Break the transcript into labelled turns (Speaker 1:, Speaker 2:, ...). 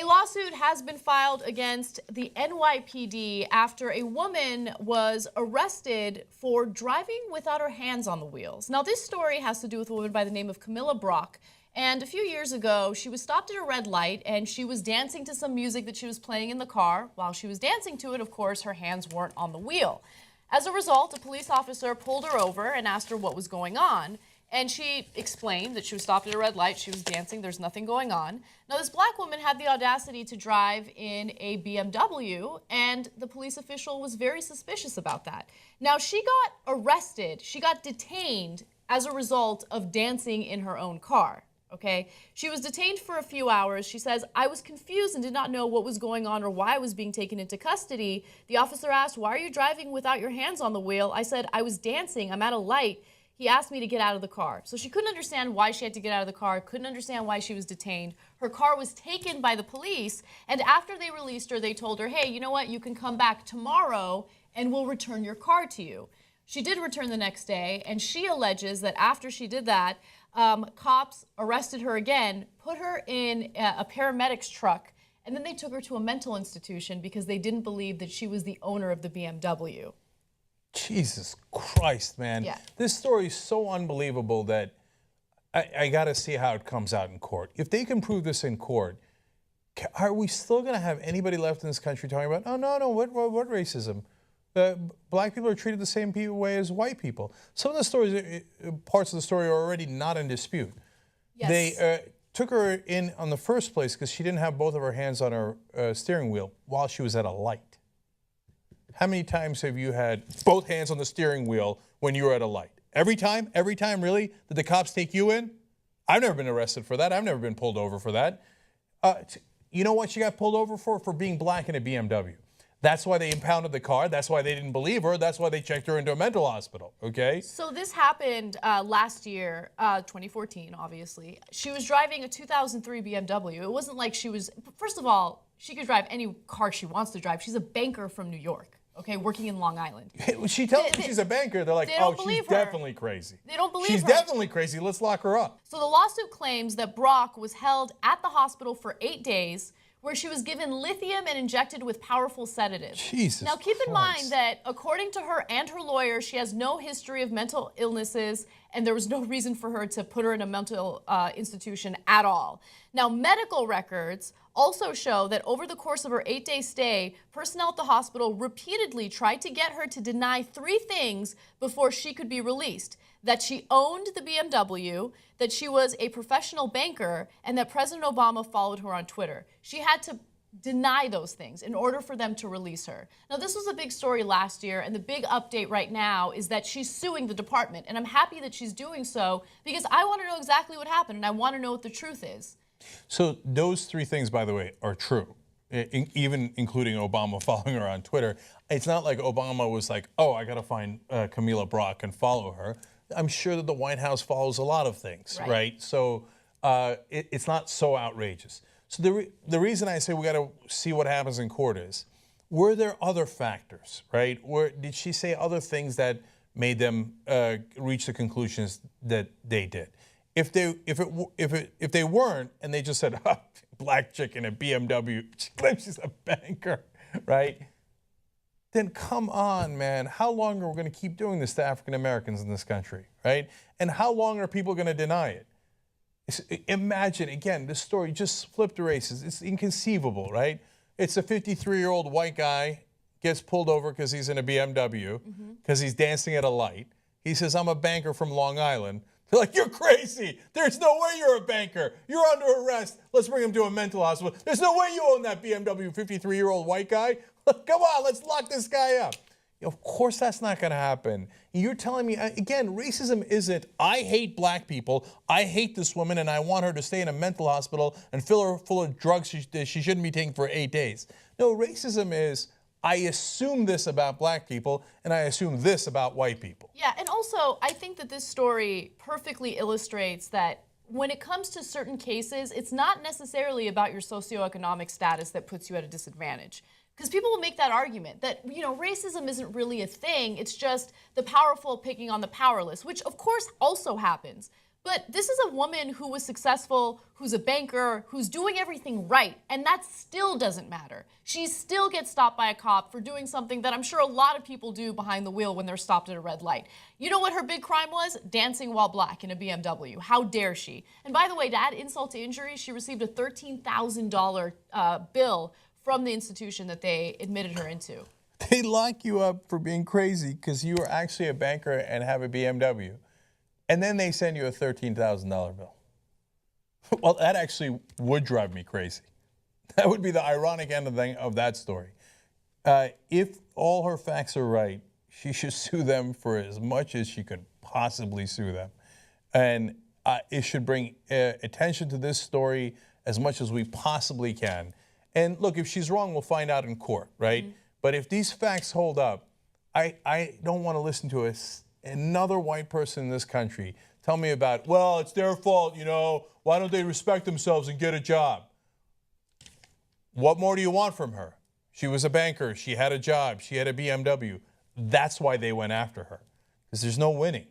Speaker 1: A lawsuit has been filed against the NYPD after a woman was arrested for driving without her hands on the wheels. Now, this story has to do with a woman by the name of Kamilah Brock. And a few years ago, she was stopped at a red light and she was dancing to some music that she was playing in the car. While she was dancing to it, of course, her hands weren't on the wheel. As a result, a police officer pulled her over and asked her what was going on. And she explained that she was stopped at a red light, she was dancing, there's nothing going on. Now, this black woman had the audacity to drive in a BMW, and the police official was very suspicious about that. Now, she got arrested, she got detained as a result of dancing in her own car, okay? She was detained for a few hours. She says, I was confused and did not know what was going on or why I was being taken into custody. The officer asked, why are you driving without your hands on the wheel? I said, I was dancing, I'm at a light. He asked me to get out of the car. So she couldn't understand why she had to get out of the car, couldn't understand why she was detained. Her car was taken by the police, and after they released her, they told her, hey, you know what, you can come back tomorrow and we'll return your car to you. She did return the next day, and she alleges that after she did that, cops arrested her again, put her in a paramedic's truck, and then they took her to a mental institution because they didn't believe that she was the owner of the BMW.
Speaker 2: Jesus Christ, man.
Speaker 1: Yeah.
Speaker 2: This story is so unbelievable that I got to see how it comes out in court. If they can prove this in court, are we still going to have anybody left in this country talking about, oh, no, what racism? Black people are treated the same way as white people. Some of the stories, parts of the story are already not in dispute.
Speaker 1: Yes.
Speaker 2: They took her in on the first place because she didn't have both of her hands on her steering wheel while she was at a light. How many times have you had both hands on the steering wheel when you were at a light? Every time? Every time, really? Did the cops take you in? I've never been arrested for that. I've never been pulled over for that. You know what she got pulled over for? For being black in a BMW. That's why they impounded the car. That's why they didn't believe her. That's why they checked her into a mental hospital, okay?
Speaker 1: So this happened last year, 2014, obviously. She was driving a 2003 BMW. It wasn't like she was, first of all, she could drive any car she wants to drive. She's a banker from New York, okay, working in Long Island.
Speaker 2: She tells them she's a banker. They're like, oh, she's definitely crazy.
Speaker 1: They don't believe her.
Speaker 2: She's definitely crazy. Let's lock her up.
Speaker 1: So the lawsuit claims that Brock was held at the hospital for 8 days, where she was given lithium and injected with powerful sedatives.
Speaker 2: Jesus
Speaker 1: Now keep in
Speaker 2: Christ.
Speaker 1: mind that according to her and her lawyer, she has no history of mental illnesses, and there was no reason for her to put her in a mental institution at all. Now, medical records also show that over the course of her 8-day stay, personnel at the hospital repeatedly tried to get her to deny 3 things before she could be released: that she owned the BMW, that she was a professional banker, and that President Obama followed her on Twitter. She had to deny those things in order for them to release her. Now, this was a big story last year, and the big update right now is that she's suing the department, and I'm happy that she's doing so because I want to know exactly what happened, and I want to know what the truth is.
Speaker 2: So those 3 things, by the way, are true, even including Obama following her on Twitter. It's not like Obama was like, oh, I got to find Kamilah Brock and follow her. I'm sure that the White House follows a lot of things, right? So it's not so outrageous. So the reason I say we got to see what happens in court is, were there other factors, right? Did she say other things that made them reach the conclusions that they did? If they weren't, and they just said, oh, black chick in a BMW, she claims she's a banker, right? Then come on, man. How long are we going to keep doing this to African Americans in this country, right? And how long are people going to deny it? Imagine, again, this story just flipped the races. It's inconceivable, right? It's a 53-year-old white guy gets pulled over because he's in a BMW, because he's dancing at a light. He says, I'm a banker from Long Island. They're like, you're crazy. There's no way you're a banker. You're under arrest. Let's bring him to a mental hospital. There's no way you own that BMW, 53-year-old white guy. Come on, let's lock this guy up. Of course that's not going to happen. You're telling me, again, racism isn't, I hate black people, I hate this woman, and I want her to stay in a mental hospital and fill her full of drugs she shouldn't be taking for 8 days. No, racism is, I assume this about black people, and I assume this about white people.
Speaker 1: Yeah, and also, I think that this story perfectly illustrates that when it comes to certain cases, it's not necessarily about your socioeconomic status that puts you at a disadvantage. Because people will make that argument that, you know, racism isn't really a thing. It's just the powerful picking on the powerless, which of course also happens. But this is a woman who was successful, who's a banker, who's doing everything right, and that still doesn't matter. She still gets stopped by a cop for doing something that I'm sure a lot of people do behind the wheel when they're stopped at a red light. You know what her big crime was? Dancing while black in a BMW. How dare she? And by the way, to add insult to injury, she received a $13,000 bill from the institution that they admitted her into.
Speaker 2: They lock you up for being crazy because you are actually a banker and have a BMW. And then they send you a $13,000 bill. Well, that actually would drive me crazy. That would be the ironic end of that story. If all her facts are right, she should sue them for as much as she could possibly sue them. And it should bring attention to this story as much as we possibly can. And look, if she's wrong, we'll find out in court, right? Mm-hmm. But if these facts hold up, I don't want to listen to another white person in this country tell me about, well, it's their fault, you know, why don't they respect themselves and get a job? What more do you want from her? She was a banker, she had a job, she had a BMW. That's why they went after her, because there's no winning.